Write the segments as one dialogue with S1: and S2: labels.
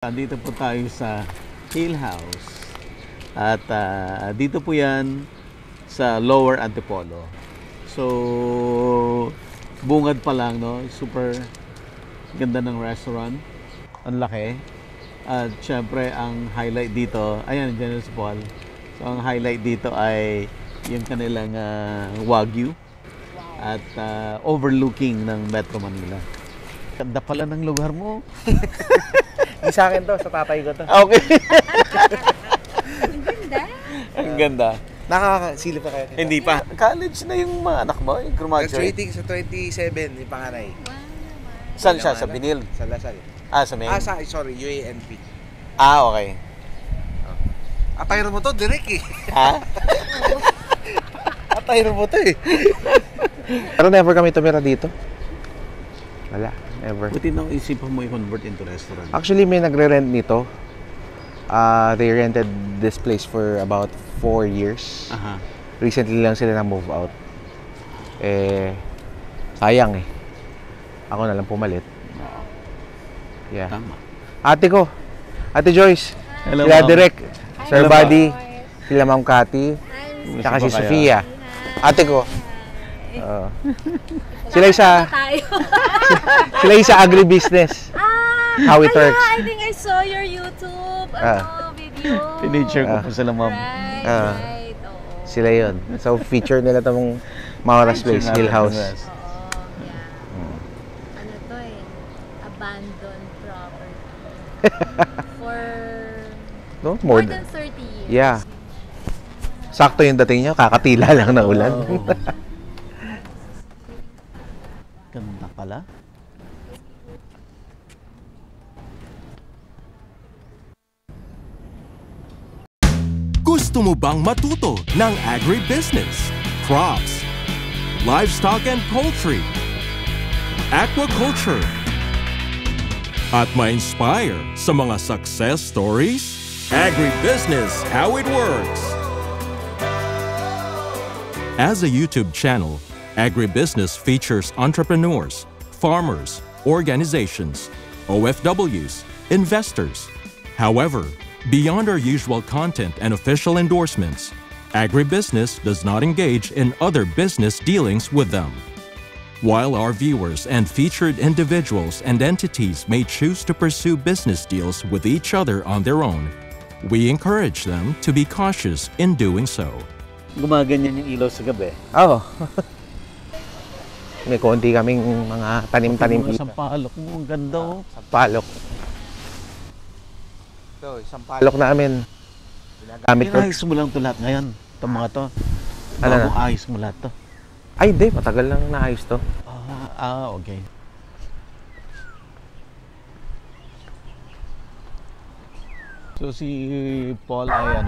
S1: Dito po tayo sa Hill House at dito po yan sa Lower Antipolo. So bungad pa lang, no? Super ganda ng restaurant, ang laki. At syempre ang highlight dito, ayan, dyan si Paul. So ang highlight dito ay yung kanilang Wagyu at overlooking ng Metro Manila. Ganda pala ng lugar mo.
S2: Di sa akin to, sa tatay ko to.
S1: Okay.
S3: Ang ganda.
S1: Ang ganda.
S2: Nakakasilip pa kayo?
S1: Hindi pa. College na yung mga anak mo, yung graduate.
S2: Graduating sa 27, yung panganay.
S1: Saan siya? Sa Binil?
S2: Sa Lasal.
S1: Sa Maine?
S2: Sorry, UANP.
S1: Okay.
S2: Atayro mo to, direct eh.
S1: Ha?
S2: Atayro mo to eh. Pero never kami tumira dito. Wala, never.
S1: Buti nang isipan mo i-convert into restaurant.
S2: Actually, may nagre-rent nito. They rented this place for about 4 years.
S1: Aha.
S2: Recently lang sila na-move out. Sayang eh. Ako na lang pumalit. Yeah.
S1: Tama.
S2: Ate ko, Ate Joyce,
S1: Hello,
S2: sila
S1: ma'am.
S2: Direk, Sir
S1: Hello,
S2: Buddy,
S3: ma'am.
S2: sila Ma'am Cathy,
S1: Gusto
S2: saka
S1: ba
S2: si
S1: kayo?
S2: Sofia. Ate ko. Sila isa sila isa agribusiness. How it works.
S3: I think I saw your YouTube video.
S1: Teenager ko po sila, ma'am.
S3: Right. Oo.
S2: Sila yon. So feature nila tong Maura's Place, Hill House.
S3: Oo, yeah. Ano to eh? Abandoned property. For
S2: No?
S3: more than 30 years.
S2: Yeah. Sakto yung dating niya, kakatila lang na ulan.
S1: Oh. Ganda pala.
S4: Gusto mo bang matuto ng agribusiness, crops, livestock and poultry, aquaculture, at ma-inspire sa mga success stories? Agribusiness, how it works! As a YouTube channel, Agribusiness features entrepreneurs, farmers, organizations, OFWs, investors. However, beyond our usual content and official endorsements, Agribusiness does not engage in other business dealings with them. While our viewers and featured individuals and entities may choose to pursue business deals with each other on their own, we encourage them to be cautious in doing so.
S1: Gumaganyan yung ilaw sa gabi.
S2: Oo. May konti kaming mga tanim-tanim.
S1: Yung sampalok mo, ang ganda oh.
S2: Sampalok. So, sampalok namin. Ginagamit ko.
S1: Inayos mo lang ito lahat ngayon. Itong mga to.
S2: Ano na?
S1: Ayos mo lahat to.
S2: Ay, di. Matagal lang naayos to.
S1: Okay. So si Paul ay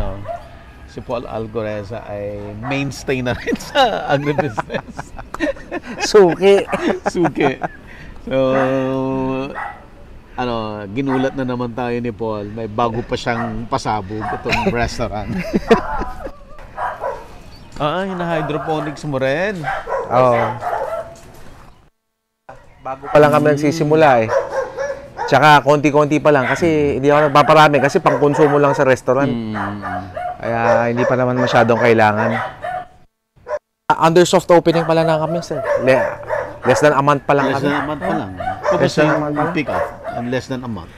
S1: si Paul Algoreza ay mainstay na rin sa agribusiness.
S2: Suki.
S1: Suki. So, ginulat na naman tayo ni Paul. May bago pa siyang pasabog itong restaurant. Hina-hydroponics mo rin.
S2: Oo. Bago pa lang kami nagsisimula eh. Tsaka konti-konti pa lang kasi hindi ako nagpaparami kasi pang-konsumo lang sa restaurant. Kaya hindi pa naman masyadong kailangan. Under soft opening pala na kami, sir. Less than a month pa lang
S1: Less
S2: kami.
S1: than a month pa lang. Tapos yung pick up and less than a month.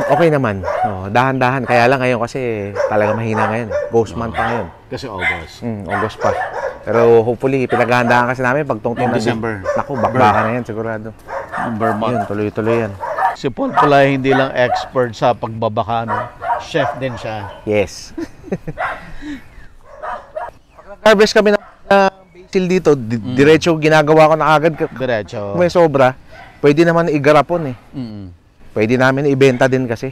S2: Okay naman. Dahan-dahan. Kaya lang ngayon kasi talaga mahina ngayon. Ghost month pa ngayon.
S1: Kasi August.
S2: August pa. Pero hopefully, pinaghahandaan kasi namin pagtungtong
S1: In December.
S2: Naku, bakbaka na yan sigurado.
S1: Number month.
S2: Yun, tuloy-tuloy yan.
S1: Si Paul pala hindi lang expert sa pagbabaka, no? Chef din siya.
S2: Yes. Pag nag-harvest kami ng basil dito, diretso ginagawa ko na agad.
S1: Diretso.
S2: Kung may sobra, pwede naman igarapon eh. Pwede namin ibenta din kasi.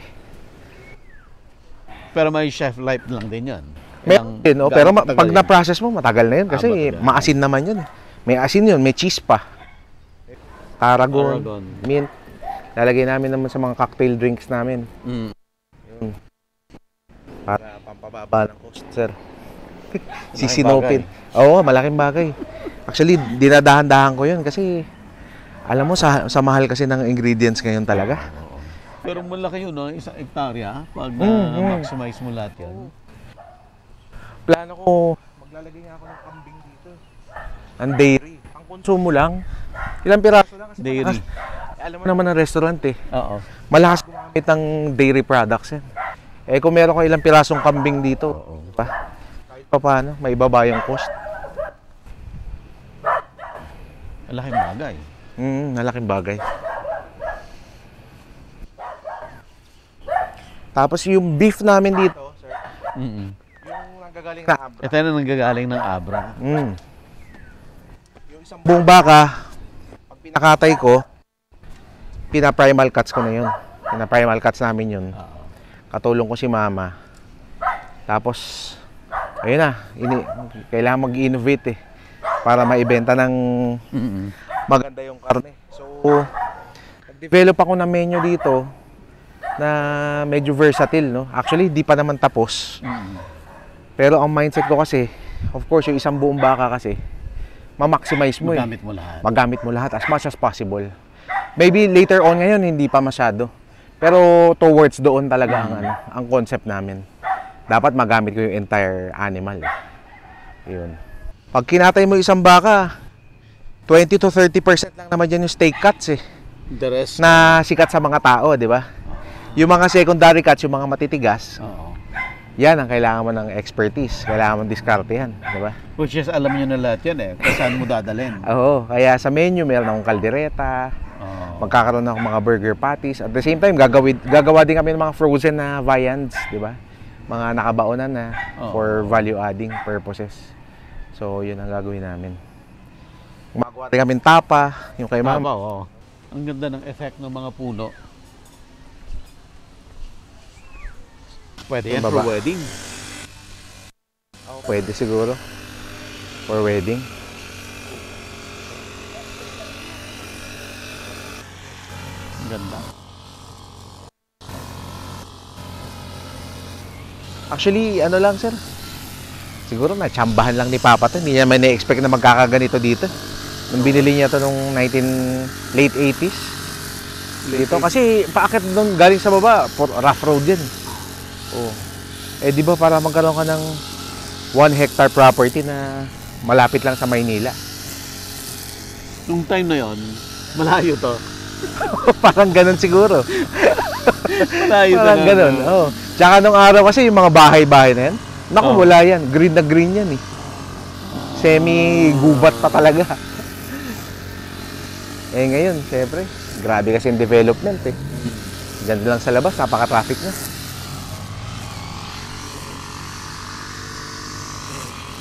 S1: Pero may chef life lang din yun.
S2: Meron din, pero pag
S1: yun.
S2: na-process mo, matagal na yun kasi maasin naman yun. May asin yun, may cheese pa. Tarragon, mint. Lalagay namin naman sa mga cocktail drinks namin. Yun. Para pampababa ng cost, sir. Sisinopin. Oo, malaking bagay. Actually, dinadahan-dahan ko yun kasi alam mo, sa mahal kasi ng ingredients ngayon talaga.
S1: Pero malaki yun, no? 1 hektarya pag maximize mo lahat yan.
S2: Plano ko, maglalagay nga ako ng kambing dito. Ang dairy. Ang konsumo lang. Ilang piraso lang kasi
S1: Dairy.
S2: Alam mo naman ang restaurant eh.
S1: Oo.
S2: Malakas gumamit ng dairy products yan. Eh kung meron ko ilang pirasong kambing dito, pa, kahit pa paano, may ibaba yung cost.
S1: Malaking bagay.
S2: Malaking bagay. Tapos yung beef namin dito, sir, yung nanggagaling na abra.
S1: Ito na nanggagaling ng Abra.
S2: Yung isang buong baka, pag pinakatay ko, pina-primal cuts ko na yun. Pina-primal cuts namin yun. Katulong ko si mama. Tapos, ayun na, kailangan mag-innovate eh. Para maibenta ng maganda yung karne. So, nag-develop ako ng menu dito na medyo versatile, no? Actually, di pa naman tapos. Pero ang mindset ko kasi, of course, yung isang buong baka kasi, ma-maximize mo
S1: Magamit mo lahat.
S2: Magamit mo lahat as much as possible. Maybe later on ngayon, hindi pa masyado. Pero towards doon talaga ang concept namin. Dapat magamit ko yung entire animal. Yun. Pag kinatay mo isang baka, 20 to 30% lang naman dyan yung steak cuts eh.
S1: The rest.
S2: Na sikat sa mga tao, di ba? Yung mga secondary cuts, yung mga matitigas, yan ang kailangan mo ng expertise. Kailangan mo diskartehan, di ba?
S1: Which is, alam nyo na lahat yan eh. Kung saan mo dadalhin.
S2: Oo, kaya sa menu, meron akong kaldereta, magkakaroon ako mga burger patties. At the same time, gagawa din kami ng mga frozen na viands, di ba? Mga nakabaonan na for value adding purposes. So, yun ang gagawin namin. Gumagawa din kami tapa, yung kay mama.
S1: Ang ganda ng effect ng mga puno. Pwede yan for wedding.
S2: Pwede siguro. For wedding.
S1: Ang ganda.
S2: Actually, ano lang sir. Siguro na-tsambahan lang ni Papa to. Hindi niya may na-expect na magkakaganito dito. Nung binili niya to nung late 80s. Dito. Kasi paakit doon galing sa baba, rough road yan. Oh. Eh di ba para magkaroon ka ng 1 hectare property na malapit lang sa Maynila.
S1: Nung time na yon, malayo to.
S2: Parang ganun siguro.
S1: Malayo to.
S2: Parang ganun. Oh. Tsaka nung araw kasi yung mga bahay-bahay na yan, naku, wala yan. Green na green yan eh. Semi-gubat pa talaga. Eh ngayon, syempre, grabe kasi yung development eh. Diyan lang sa labas, napaka-traffic na.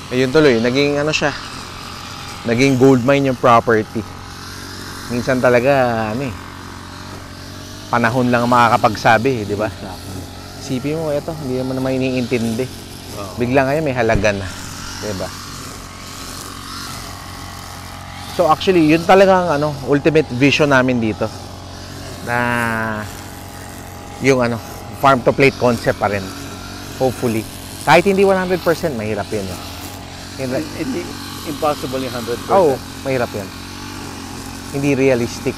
S2: Ayun tuloy, naging ano siya, naging gold mine yung property. Minsan talaga, panahon lang makakapagsabi, di ba? Isipin mo, eto, hindi naman naman iniintindi. Bigla ngayon may halaga na, di ba? So actually, yun talagang ultimate vision namin dito. Na yung farm to plate concept pa rin. Hopefully. Kahit hindi 100%, mahirap yun.
S1: Hindi impossible yung 100%.
S2: Oo, mahirap yan. Hindi realistic.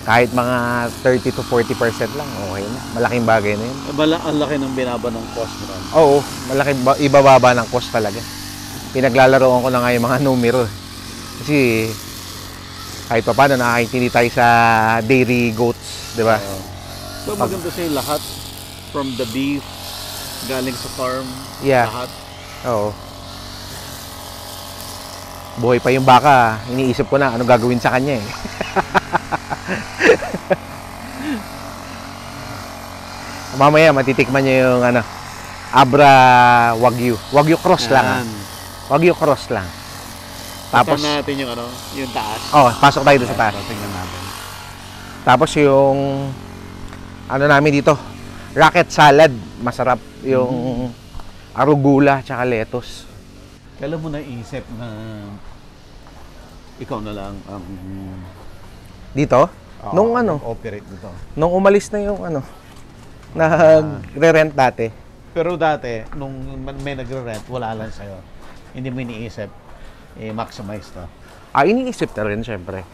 S2: Kahit mga 30 to 40% lang, okay na. Malaking bagay na yun.
S1: Ang laki ng binaba ng cost mo.
S2: Oo, malaking ibababa ng cost talaga. Pinaglalaroan ko na nga yung mga numero. Kasi kahit pa paano nakakaintindi tayo sa dairy goats, di ba?
S1: So maganda sa'yo lahat, from the beef, galing sa farm, lahat.
S2: Oo. Buhay pa yung baka, iniisip ko na ano gagawin sa kanya eh. Mamaya matitikman niyo yung Abra Wagyu. Wagyu cross lang. Wagyu cross lang. Tapos
S1: natin yung yung taas.
S2: Pasok tayo doon sa taas.
S1: Tingnan natin.
S2: Tapos yung namin dito, rocket salad, masarap yung arugula tsaka lettuce.
S1: Kailan mo naisip na ikaw na lang ang
S2: dito? Nung
S1: operate dito?
S2: Nung umalis na yung nagre-rent dati.
S1: Pero dati, nung may nagre-rent, wala lang sa'yo. Hindi mo iniisip, maximize to.
S2: Iniisip na rin, syempre.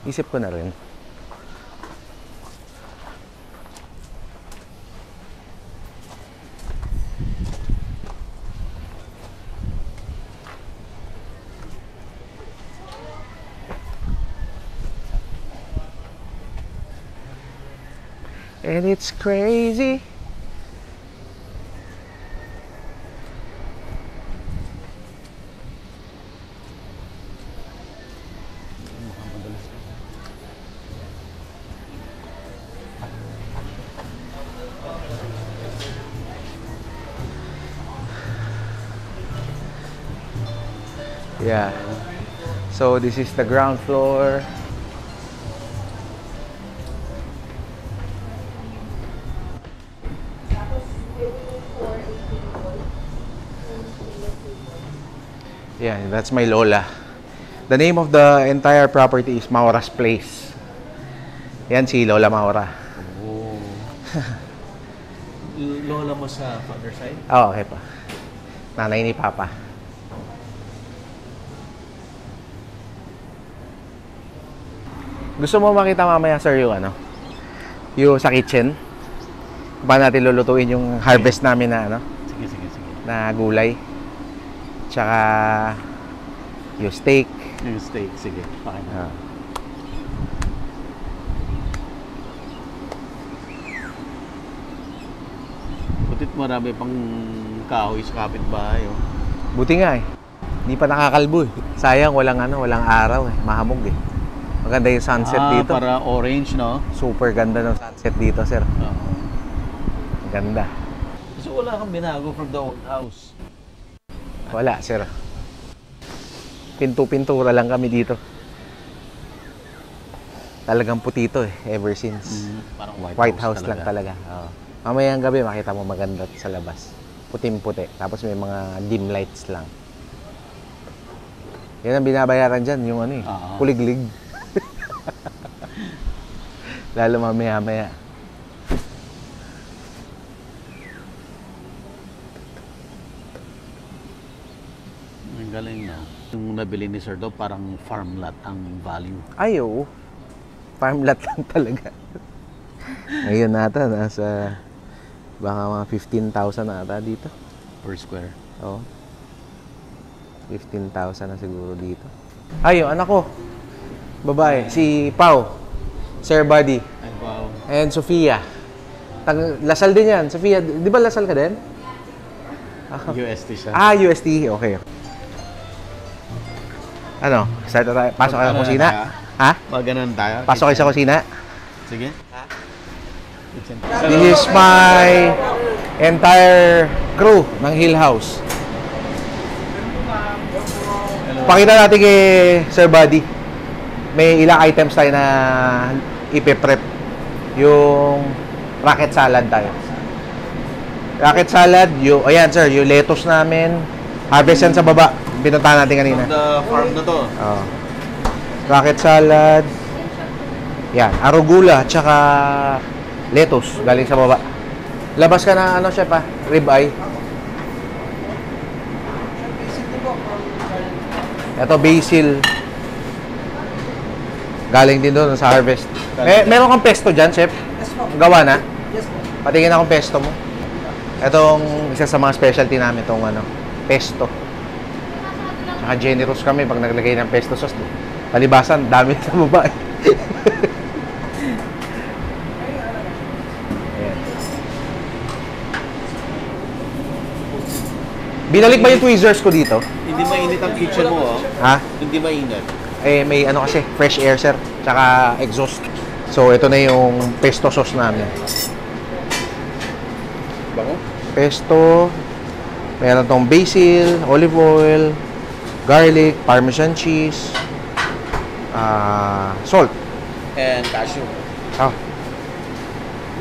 S2: Isip ko na rin. And it's crazy. Yeah. So this is the ground floor. Yeah, that's my lola. The name of the entire property is Maura's Place. Yan si Lola Maura.
S1: Oh. Lola mo sa father side?
S2: Oh, okay pa. Nanay ni Papa. Gusto mo makita mamaya, sir, yung ano? Yung sa kitchen? Paano natin lulutuin yung harvest namin na ano?
S1: Sige.
S2: Na gulay. Tsaka yung steak.
S1: Yung steak, sige. Okay na. Butit marami pang kahoy sa kapitbahay, oh.
S2: Buti nga eh. Hindi pa nakakalbo eh. Sayang, walang araw eh. Mahamog eh. Maganda yung sunset dito.
S1: Para orange, no?
S2: Super ganda ng sunset dito, sir. Ganda.
S1: So wala kang binago from the old house?
S2: Wala, sir. Pinto-pintura lang kami dito. Talagang puti ito eh, ever since.
S1: Parang
S2: White house lang talaga. Mamayang gabi, makita mo maganda sa labas. Puting-puti. Tapos may mga dim lights lang. Yan ang binabayaran dyan, yung ano eh, kuliglig. Lalo mamaya-maya.
S1: Ang galing, no? Yung nabili ni Sir Do, parang farm lot ang value.
S2: Ay, oo. Farm lot lang talaga. Ngayon nata, nasa baka mga 15,000 nata dito.
S1: Per square.
S2: Oo. 15,000 na siguro dito. Ay, yung anak ko. Babae. Si Pau. Sir Buddy.
S1: Ay, wow.
S2: And Sofia. Lasal din yan. Sofia, di ba Lasal ka din?
S1: UST siya.
S2: UST. Okay. Ano? Start na tayo. Pasok kayo sa kusina? Ha?
S1: Maganon tayo.
S2: Pasok kayo sa kusina?
S1: Sige.
S2: This is my entire crew ng Hill House. Pakita natin kay Sir Buddy. May ilang items tayo na ipe-prep. Yung rocket salad tayo. Rocket salad, ayan sir, yung lettuce namin. Harvest yan sa baba. Pinuntahan natin kanina.
S1: From the farm na to.
S2: Rocket salad. Yan, arugula, tsaka lettuce galing sa baba. Labas ka na chef rib eye. Ito basil. Galing din doon sa harvest. Meron kang pesto dyan, chef? Yes po. Gawa na? Yes po. Patingin akong pesto mo. Itong isa sa mga specialty namin, itong pesto. Tsaka generous kami pag naglagay ng pesto sauce. Palibasan, dami sa baba. Ayan. Binalik ba yung tweezers ko dito?
S1: Hindi mainit ang kitchen mo, oh.
S2: Ha?
S1: Hindi mainit.
S2: May kasi, fresh air sir, tsaka exhaust. So, ito na yung pesto sauce namin.
S1: Bango?
S2: Pesto, meron tong basil, olive oil, garlic, parmesan cheese, salt.
S1: And cashew.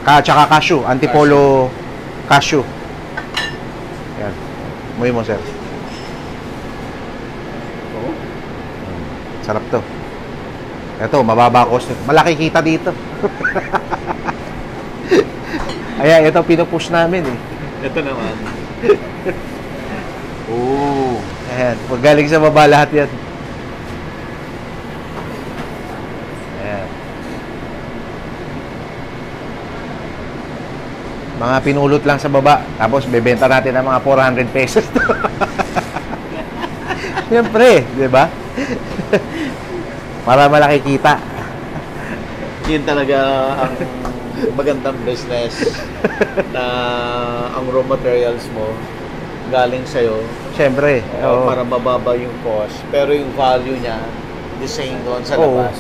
S2: Tsaka cashew, antipolo cashew. Yan. Muwi mo sir. Sarap to. Ito, mababa cost. Malaki kita dito. Ayan, ito pinupush namin eh.
S1: Ito naman. Oh.
S2: Ayan, pag galing sa baba lahat yan. Ayan. Mga pinulot lang sa baba. Tapos bebenta natin ng mga 400 pesos. Siyempre, di ba? Para malaki kita.
S1: Yun talaga ang magandang business na ang raw materials mo galing sa'yo
S2: Siyempre. Oo.
S1: para mababa yung cost. Pero yung value niya, the same doon sa
S2: Oo.
S1: labas.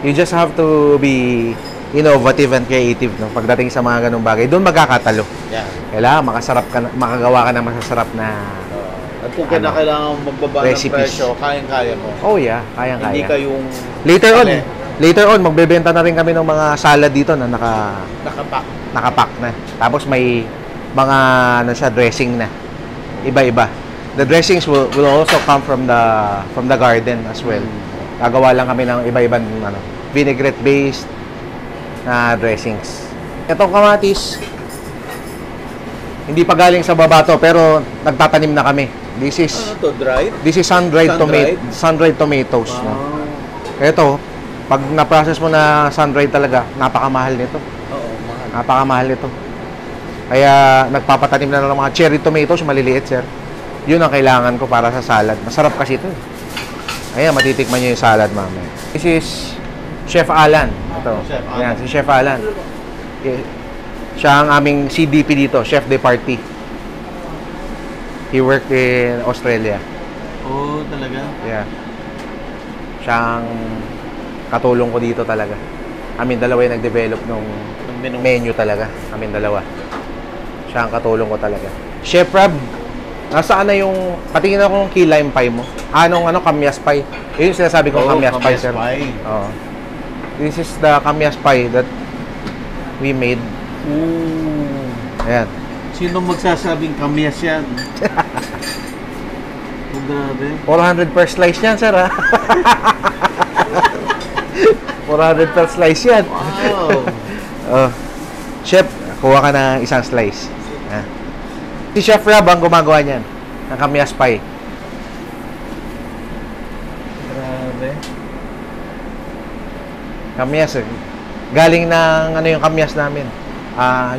S2: You just have to be innovative and creative no? Pagdating sa mga ganung bagay. Doon magkakatalo.
S1: Yeah.
S2: Kailangan makagawa ka ng masasarap na
S1: At kung kailangan magbaba ng
S2: recipes.
S1: presyo, kayang-kaya mo.
S2: oh yeah, kayang-kaya.
S1: Hindi ka yung
S2: Later on, magbebenta na rin kami ng mga salad dito na
S1: nakapack.
S2: nakapack na. Tapos may mga dressing na. Iba-iba. The dressings will also come from the garden as well. Gagawa lang kami ng iba-ibang vinaigrette based na dressings. Itong kamatis hindi pa galing sa baba to pero nagtatanim na kami. This is
S1: Ano to, dried?
S2: This is sun-dried
S1: Sun-dried?
S2: sun-dried tomatoes. No? Ito, pag na-process mo na sun-dried talaga, napakamahal nito.
S1: Oo, mahal.
S2: Napakamahal nito. Kaya nagpapatanim na ng mga cherry tomatoes, maliliit, sir. Yun ang kailangan ko para sa salad. Masarap kasi ito. Ayan, matitikman nyo yung salad mamaya. This is Chef Alan. Ito.
S1: Chef Alan.
S2: Ayan, si Chef Alan. Siya ang aming CDP dito, Chef de Partie. He worked in Australia.
S1: Oo, talaga?
S2: Yeah. Siya ang katulong ko dito talaga. Amin dalawa yung nag-develop ng menu talaga. Amin dalawa. Siya ang katulong ko talaga. Chef Rob, nasaan na yung patingin ako ng key lime pie mo? Anong kamyas pie? Yun yung sinasabi kong kamyas pie, sir.
S1: Pie.
S2: Oo. This is the kamyas pie that we made.
S1: Ooh.
S2: Ayan.
S1: Sino magsasabing kamyas yan? Oh, grabe.
S2: 400 per slice yan, sir, ha? 400 per slice yan.
S1: Wow.
S2: Oh. Chef, kuha ka ng isang slice. Si Chef Rob ang gumagawa niyan ng kamyas pie.
S1: Grabe.
S2: Kamyas, galing ng yung kamyas namin?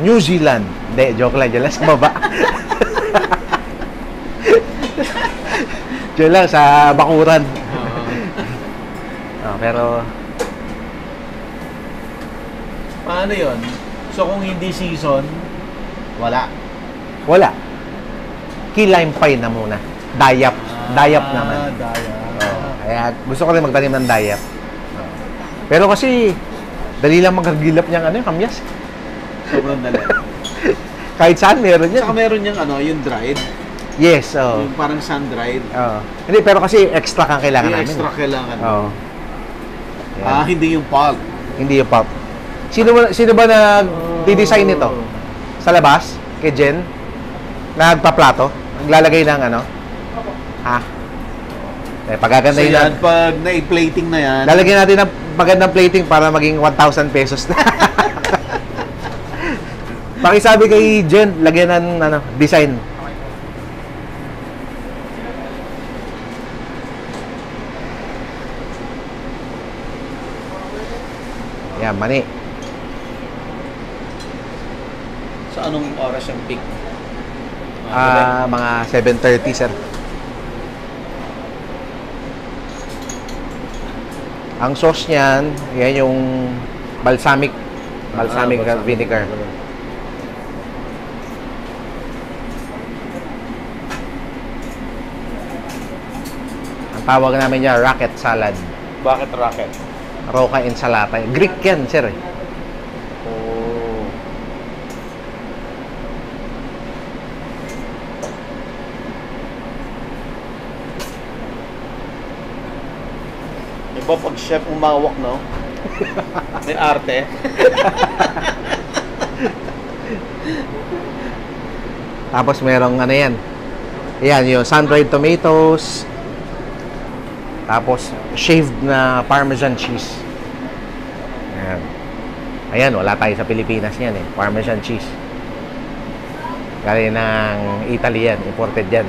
S2: New Zealand. Hindi, joke lang. Diyan lang sa baba. Diyan lang sa bakuran. Pero
S1: Paano yun? So kung hindi season, wala.
S2: wala. Key lime pie na muna. Dayap. Dayap naman.
S1: Dayap.
S2: Kaya gusto ko rin magtanim ng dayap. Pero kasi dali lang magagilap niyang yung kamyas.
S1: Sobrang dali.
S2: Kahit saan meron yan.
S1: Saka meron yung yung dried.
S2: Yes,
S1: Yung parang sun-dried.
S2: Hindi, pero kasi extra kang kailangan
S1: Yung
S2: namin.
S1: extra kailangan.
S2: Oo. Yan.
S1: Hindi yung pulp.
S2: Hindi yung pulp. Sino ba nag-design nito? Sa labas? Kay Jen? Nagpa-plato? Naglalagay ng
S1: So
S2: pagagandahin
S1: yan, pag na-plating na yan,
S2: lalagyan natin ng magandang plating para maging 1,000 pesos na. Pakisabi kay Jen, lagyan ng design. Yan, mani.
S1: sa anong oras yung peak?
S2: Mga 7:30, sir. Ang sauce niyan, yan yung balsamic vinegar. Ang tawag namin niya, rocket salad.
S1: Bakit rocket?
S2: Roca ensalata. Greek yan, sir.
S1: Oh. Iba pag chef umawak, no? May arte.
S2: Tapos merong yan. Yan, yung sun-dried tomatoes. Tapos shaved na Parmesan cheese. Ayan. Ayan, wala tayo sa Pilipinas yan eh. Parmesan cheese. Galing ng Italy yan. Imported yan.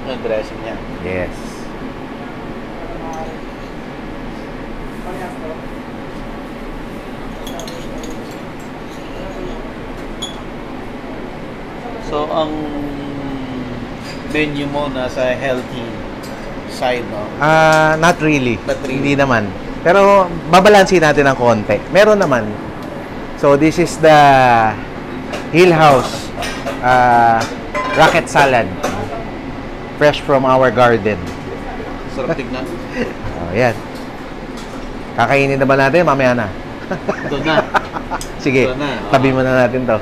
S1: Yung dressing niya.
S2: Yes.
S1: So, ang menu mo nasa healthy side, no?
S2: Not really.
S1: Not really.
S2: Hindi naman. Pero babalansin natin ng konti. Meron naman. So this is the Hill House rocket salad. Fresh from our garden.
S1: Sarap tignan.
S2: Oh, yan. Kakainin na ba natin? Mamaya na.
S1: Ito na.
S2: Sige,
S1: Ito na.
S2: tabi mo na natin to.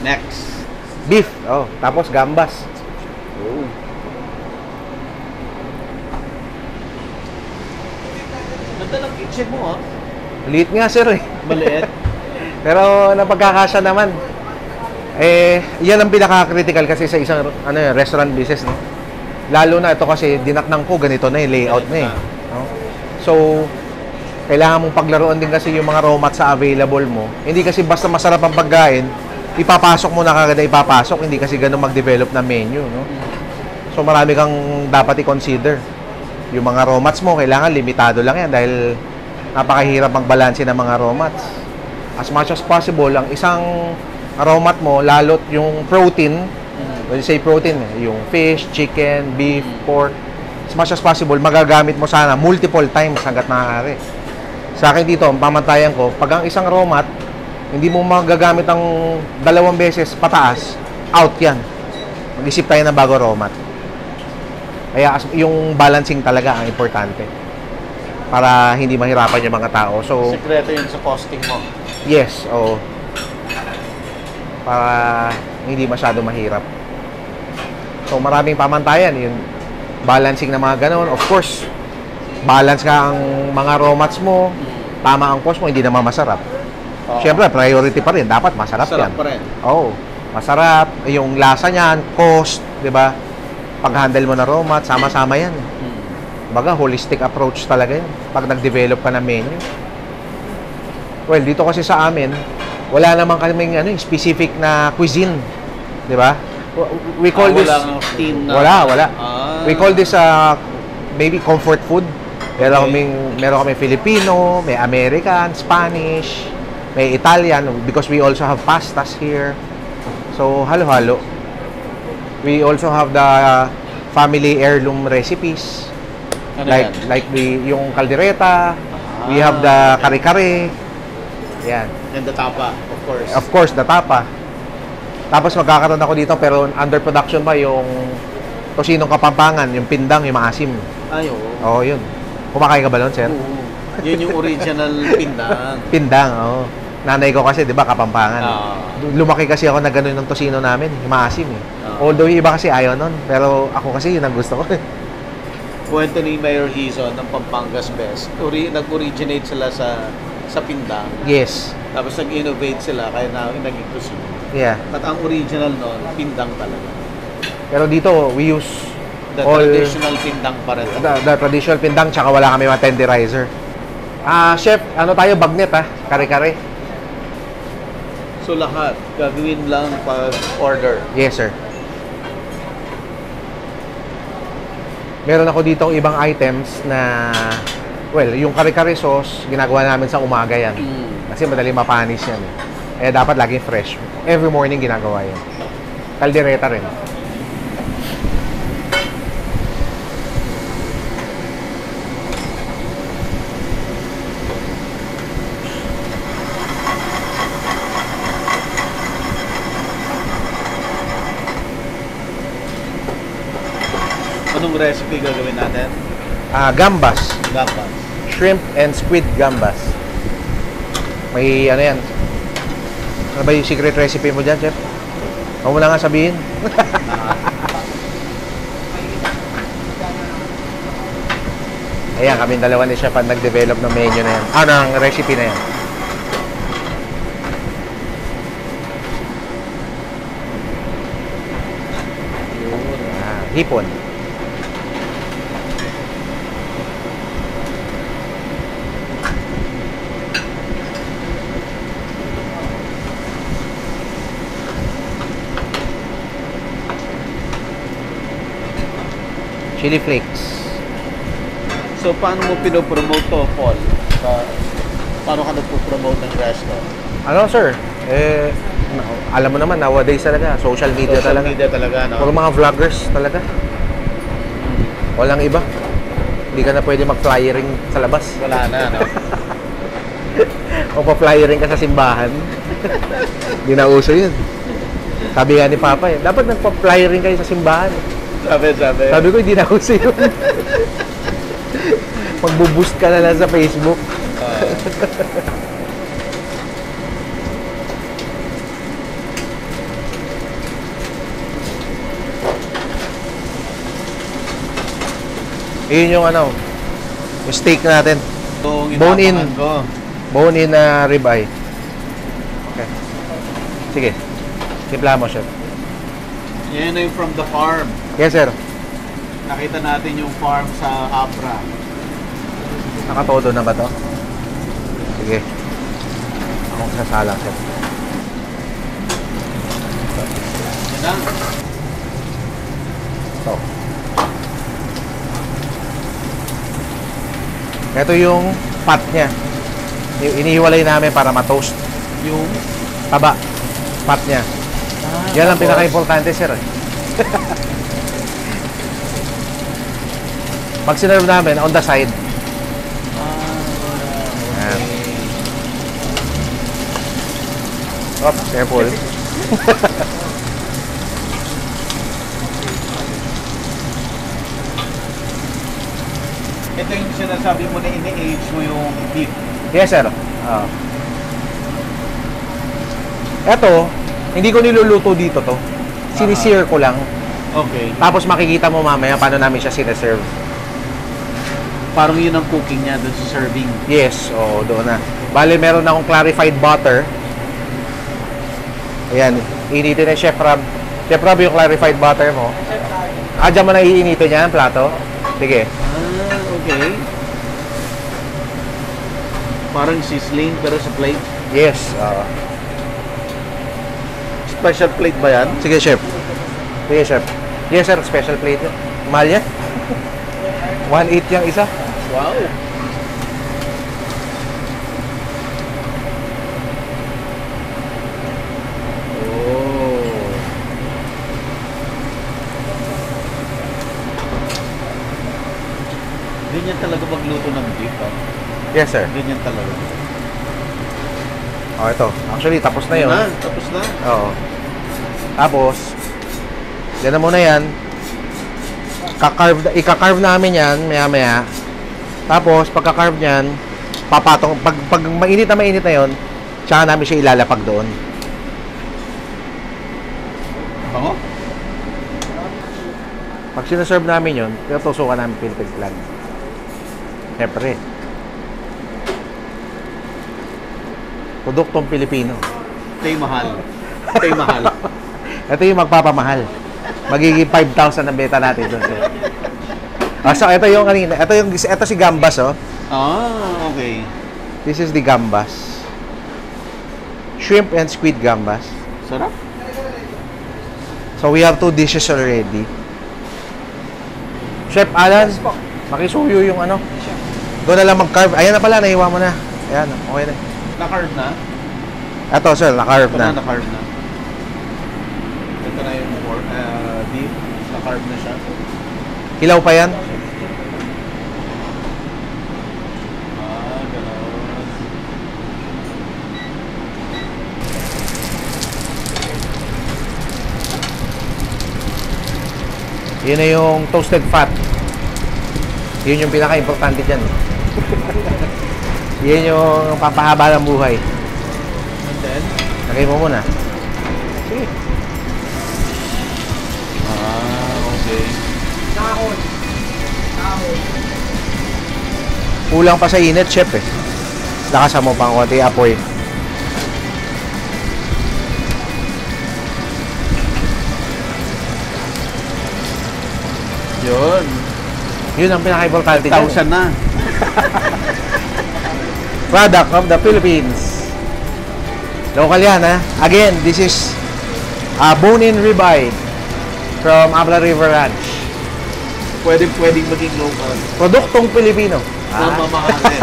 S1: Next.
S2: Beef. Oh, tapos gambas.
S1: Oh. Ganda ng kitchen mo, ha?
S2: Liit nga, sir eh.
S1: Maliit.
S2: Pero napagkakasya naman. Yan ang pinaka-critical kasi sa isang restaurant business, no? Lalo na ito kasi dinaknang ko, ganito na yung layout na eh. No? So, kailangan mong paglaruan din kasi yung mga raw mats sa available mo. Hindi kasi basta masarap ang pagkain, ipapasok mo na kagad ipapasok, hindi kasi ganun mag-develop na menu, no? So, marami kang dapat i-consider. Yung mga raw mats mo, kailangan limitado lang yan dahil napakahirap magbalanse ng mga raw mats. As much as possible, ang isang raw mat mo, lalot yung protein, when you say protein, yung fish, chicken, beef, pork, as much as possible, magagamit mo sana multiple times hanggat maaari. Sa akin dito, ang pamantayan ko, pag ang isang raw mat, hindi mo magagamit ang 2 beses pataas, out yan. Mag-isip tayo ng bago raw mat. Kaya yung balancing talaga ang importante para hindi mahirapan yung mga tao. So,
S1: Sekreto yun sa costing mo.
S2: yes, oo. Para hindi masyado mahirap. So, maraming pamantayan. Yung balancing na mga ganon. Of course, balance ka ang mga raw mats mo, tama ang cost mo, hindi naman masarap. Siyempre, priority pa rin. Dapat masarap yan.
S1: Sarap pa rin.
S2: Oo. Masarap. Yung lasa niyan, cost, di ba? Pag-handle mo na raw mat, sama-sama yan. Baga, holistic approach talaga yun. Pag nag-develop ka ng menu. Well, dito kasi sa amin, wala naman kaming specific na cuisine. Di ba? We call this...
S1: Walang team na...
S2: Wala. We call this maybe comfort food. Meron kami Filipino, may American, Spanish, may Italian, because we also have pastas here. So, halo-halo. We also have the family heirloom recipes.
S1: Ano yan?
S2: Like yung caldereta, we have the kare-kare. Yan.
S1: And the tapa, of course.
S2: Of course, the tapa. Tapos magkakaroon ako dito pero under production pa yung tosinong Kapampangan, yung pindang, yung maasim.
S1: Ay, oo.
S2: Oo, yun. Kumakain ka ba nun, sir?
S1: Oo. Yun yung original pindang.
S2: Pindang, oo. Nanay ko kasi, di ba, Kapampangan. Lumaki kasi ako na gano'n ng tosino namin, yung maasim eh. Although yung iba kasi ayaw nun, pero ako kasi yun ang gusto ko.
S1: Kwento ni Mayor Hizon ng Pampangas Best. Nag-originate sila sa pindang.
S2: Yes.
S1: Tapos nag-innovate sila kaya naging tosino.
S2: Yeah.
S1: At ang original nun, pindang talaga.
S2: Pero dito, we use
S1: The traditional pindang pa rin.
S2: the traditional pindang, tsaka wala kami mga tenderizer. Chef, ano tayo, bagnet kare-kare.
S1: So lahat, gagawin lang pag order.
S2: Yes, sir. Meron ako ditong ibang items na, well, yung kare-kare sauce, ginagawa namin sa umaga yan. Kasi madaling mapanis yan eh. Dapat laging fresh. Every morning ginagawa yan. Kaldereta rin.
S1: Anong recipe gagawin natin?
S2: Gambas.
S1: Gambas.
S2: Shrimp and squid gambas. May ano yan. Ano ba yung secret recipe mo dyan, chef? Huwag mo na nga sabihin. Ayan, kami dalawa ni chef ang nag-develop ng menu na yan. Ng recipe na yan. Hipon. Chili flakes.
S1: So, paano mo pinopromote to, Paul? Paano ka nagpo-promote ng resto?
S2: Ano, sir? alam mo naman, nowadays talaga, social media
S1: Social
S2: talaga.
S1: media talaga, no?
S2: Puro mga vloggers talaga. Walang iba. Hindi ka na pwede mag-flyering sa labas.
S1: Wala na, no?
S2: O pa-flyering ka sa simbahan. Hindi na uso yun. Sabi nga ni Papa, dapat nagpa-flyering kayo sa simbahan.
S1: Sabi.
S2: Sabi ko, hindi na uso yun. Magbo-boost ka na lang sa Facebook. Yun yung ano, yung steak natin.
S1: Kung
S2: Bone in.
S1: inabangan ko.
S2: Bone in na ribeye. Okay. Sige. Timpla mo, chef.
S1: Yan na yung from the farm.
S2: Yes, sir.
S1: Nakita natin yung farm sa Abra.
S2: Nakatodo na ba to? Sige. Akong sasalang, chef.
S1: Yan na.
S2: Ito. Ito yung pot niya. Inihiwalay namin para ma-toast.
S1: Yung
S2: Taba. Pot niya. Yan ang pinaka-importante, sir. Pag sinerve namin, on the side. Yan. Oops, careful.
S1: ito yung sinasabi mo na ini-age mo yung beef.
S2: Yes, sir. Eto, hindi ko niluluto dito to. Sinisear ko lang.
S1: Okay.
S2: Tapos makikita mo mamaya paano namin siya sineserve.
S1: Parang yun ang cooking niya doon sa serving.
S2: Yes, oo, doon na. Bale, meron akong clarified butter. Ayan, initin na Chef Rob. Chef Rob, yung clarified butter mo. Diyan mo na iinitin niya ang plato. Sige.
S1: Okay. Parang sizzling pero sa plate.
S2: Yes, oo.
S1: Special plate ba yan?
S2: Sige, Chef. Sige, Chef. Yes, sir, special plate. Mahal yan. 1.8 yung isa.
S1: Wow. Ganyan talaga magluto ng beef, ah.
S2: Yes, sir.
S1: Ganyan talaga.
S2: Oh, ito. Actually, tapos na yun.
S1: Tapos na.
S2: Oo. Tapos, yan na muna yan. Ika-carve namin yan, maya-maya. Tapos, pagka-carve niyan, papatong, pag mainit na yun, tsaka namin siya ilalapag doon.
S1: Bango?
S2: Pag sinaserve namin yun, tinutusukan namin pilpil flag. Siyempre. Produktong Pilipino.
S1: Ito yung mahal. Ito yung mahal.
S2: Ito yung magpapamahal. Magiging 5,000 ang beta natin doon, sir. So, ito yung kanina. Ito si Gambas, oh.
S1: Ah, okay.
S2: This is the Gambas. Shrimp and squid Gambas.
S1: Sarap.
S2: So, we have 2 dishes already. Chef Alan, makisuyo yung ano. Doon na lang mag-carve. Ayan na pala, nahiwa mo na. Ayan, okay na.
S1: Na-carve na?
S2: Ito, sir, na-carve na.
S1: Na-carve na. Ito na yung beef. Na-carve na siya.
S2: Hilaw pa yan?
S1: Gano'n.
S2: Yun na yung toasted fat. Yun yung pinaka-importante dyan. Yun yung papahaba ng buhay.
S1: And then?
S2: Lagay mo muna. Sige.
S1: Okay.
S2: Kulang pa sa init, chef eh. Lakasan mo pang konti apoy.
S1: Yun.
S2: Yun ang pinaka-importante dyan.
S1: 1,000 na.
S2: Product of the Philippines. Local yan, ha? Again, this is bone-in ribeye from Abra River Ranch.
S1: Pwedeng maging local.
S2: Produktong Pilipino.
S1: Mamahalin.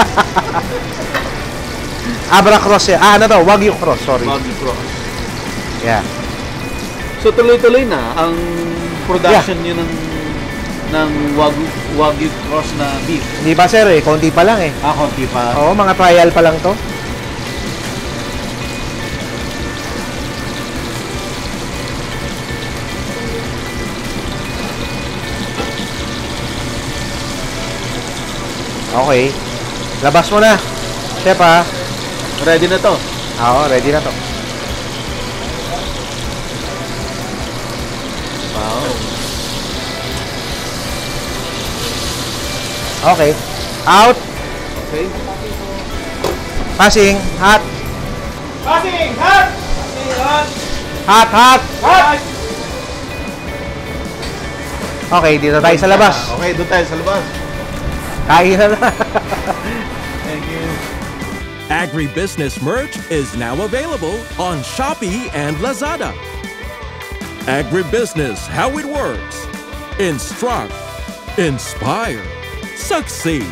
S2: Abra Cross yan. Ano to? Wagyu Cross, sorry.
S1: Bobby Cross.
S2: Yeah.
S1: So tuloy-tuloy na ang production niyo ng Wagyu cross na beef.
S2: Hindi pa sir eh, konti pa lang eh.
S1: Konti pa.
S2: Oo, mga trial pa lang to. Okay. Labas mo na. Chef ha.
S1: Ready na to.
S2: Oo, ready na to.
S1: Wow.
S2: Okay. Out.
S1: Okay.
S2: Passing. Hot.
S5: Passing! Hot! Passing! Hot!
S2: Hot, hot.
S5: Hot!
S2: Okay, dito tayo sa labas.
S1: Okay, doon tayo sa labas.
S2: Kain na na.
S1: Thank you.
S4: Agribusiness merch is now available on Shopee and Lazada. Agribusiness, how it works. Instruct, inspire, succeed.